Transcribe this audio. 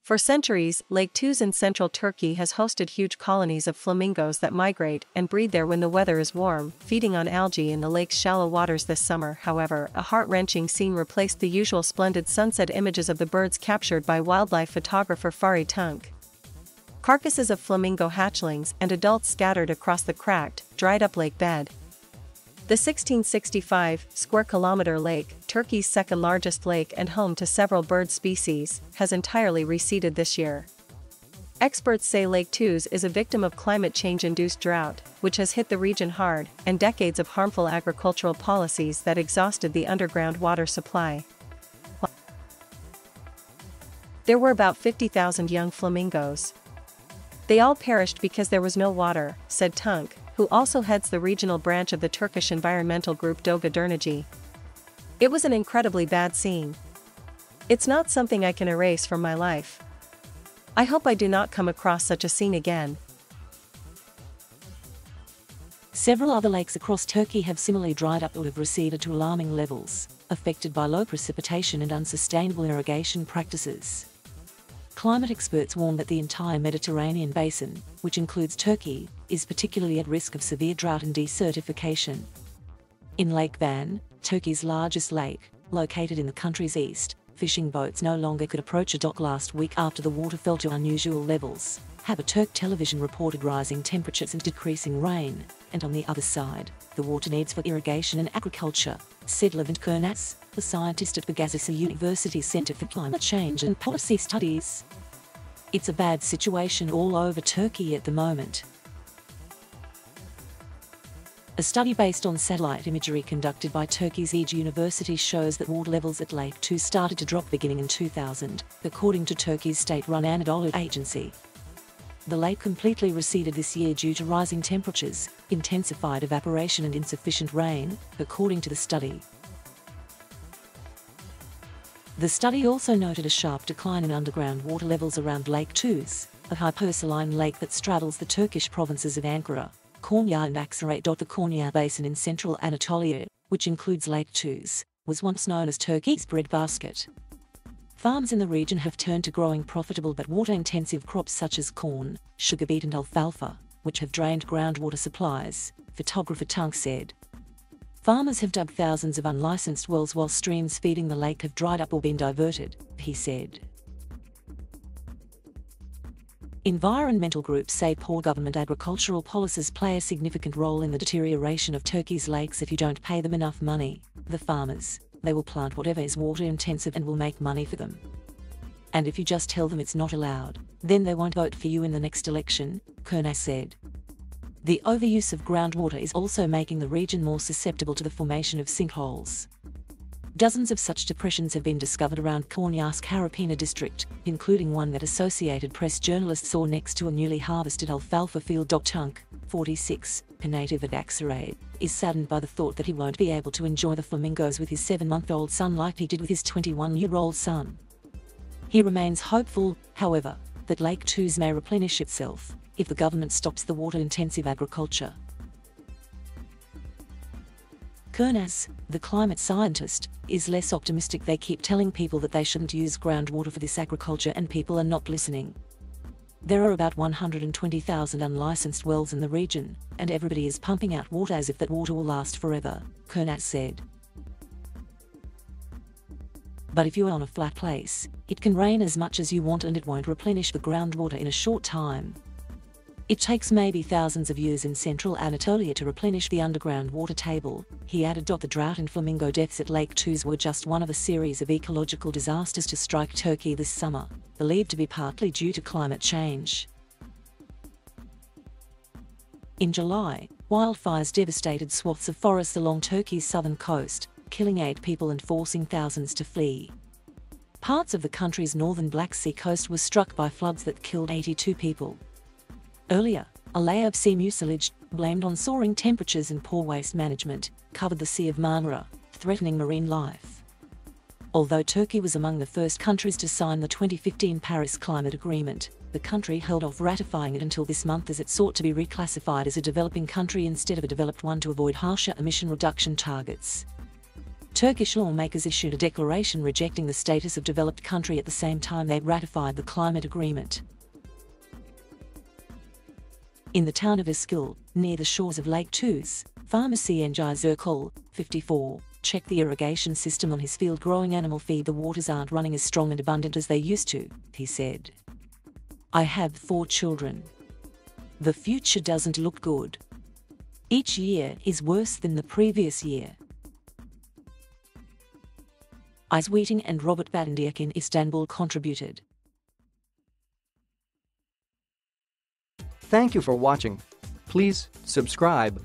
For centuries, Lake Tuz in central Turkey has hosted huge colonies of flamingos that migrate and breed there when the weather is warm, feeding on algae in the lake's shallow waters this summer. However, a heart-wrenching scene replaced the usual splendid sunset images of the birds captured by wildlife photographer Fahri Tunc. Carcasses of flamingo hatchlings and adults scattered across the cracked, dried-up lake bed. The 1665 square kilometer lake, Turkey's second-largest lake and home to several bird species, has entirely receded this year. Experts say Lake Tuz is a victim of climate change-induced drought, which has hit the region hard, and decades of harmful agricultural policies that exhausted the underground water supply. There were about 50,000 young flamingos. They all perished because there was no water, said Tunc, who also heads the regional branch of the Turkish environmental group bed.The. It was an incredibly bad scene. It's not something I can erase from my life. I hope I do not come across such a scene again. Several other lakes across Turkey have similarly dried up or have receded to alarming levels, affected by low precipitation and unsustainable irrigation practices. Climate experts warn that the entire Mediterranean basin, which includes Turkey, is particularly at risk of severe drought and desertification. In Lake Van, Turkey's largest lake, located in the country's east, fishing boats no longer could approach a dock last week after the water fell to unusual levels. Haberturk television reported rising temperatures and decreasing rain, and on the other side, the water needs for irrigation and agriculture, said Levent Kurnas, the scientist at the Carcasses University Center for Climate Change and Policy Studies. It's a bad situation all over Turkey at the moment. A study based on satellite imagery conducted by Turkey's Ege University shows that water levels at Lake Tuz started to drop beginning in 2000, according to Turkey's state-run Anadolu agency. The lake completely receded this year due to rising temperatures, intensified evaporation and insufficient rain, according to the study. The study also noted a sharp decline in underground water levels around Lake Tuz, a hypersaline lake that straddles the Turkish provinces of Ankara, Konya and Aksaray. The Konya Basin in central Anatolia, which includes Lake Tuz, was once known as Turkey's breadbasket. Farms in the region have turned to growing profitable but water-intensive crops such as corn, sugar beet and alfalfa, which have drained groundwater supplies, photographer Tunc said. Farmers have dug thousands of unlicensed wells while streams feeding the lake have dried up or been diverted, he said. Environmental groups say poor government agricultural policies play a significant role in the deterioration of Turkey's lakes. If you don't pay them enough money, the farmers, they will plant whatever is water-intensive and will make money for them. And if you just tell them it's not allowed, then they won't vote for you in the next election, Kurnas said. The overuse of groundwater is also making the region more susceptible to the formation of sinkholes. Dozens of such depressions have been discovered around Konya's Karapina district, including one that Associated Press journalists saw next to a newly harvested alfalfa field. Tunc, 46, a native at Aksaray, is saddened by the thought that he won't be able to enjoy the flamingos with his 7-month-old son like he did with his 21-year-old son. He remains hopeful, however, that Lake Tuz may replenish itself if the government stops the water-intensive agriculture. Kurnas, the climate scientist, is less optimistic. They keep telling people that they shouldn't use groundwater for this agriculture and people are not listening. There are about 120,000 unlicensed wells in the region, and everybody is pumping out water as if that water will last forever, Kurnas said. But if you're on a flat place, it can rain as much as you want and it won't replenish the groundwater in a short time. It takes maybe thousands of years in central Anatolia to replenish the underground water table, he added. The drought and flamingo deaths at Lake Tuz were just one of a series of ecological disasters to strike Turkey this summer, believed to be partly due to climate change. In July, wildfires devastated swaths of forests along Turkey's southern coast, killing 8 people and forcing thousands to flee. Parts of the country's northern Black Sea coast were struck by floods that killed 82 people. Earlier, a layer of sea mucilage, blamed on soaring temperatures and poor waste management, covered the Sea of Marmara, threatening marine life. Although Turkey was among the first countries to sign the 2015 Paris Climate Agreement, the country held off ratifying it until this month as it sought to be reclassified as a developing country instead of a developed one to avoid harsher emission reduction targets. Turkish lawmakers issued a declaration rejecting the status of developed country at the same time they ratified the climate agreement. In the town of Iskil, near the shores of Lake Tuz, farmer Cengiz Erkal, 54, checked the irrigation system on his field growing animal feed. The waters aren't running as strong and abundant as they used to, he said. I have 4 children. The future doesn't look good. Each year is worse than the previous year. Ice Wheating and Robert Badendiak in Istanbul contributed. Thank you for watching. Please subscribe.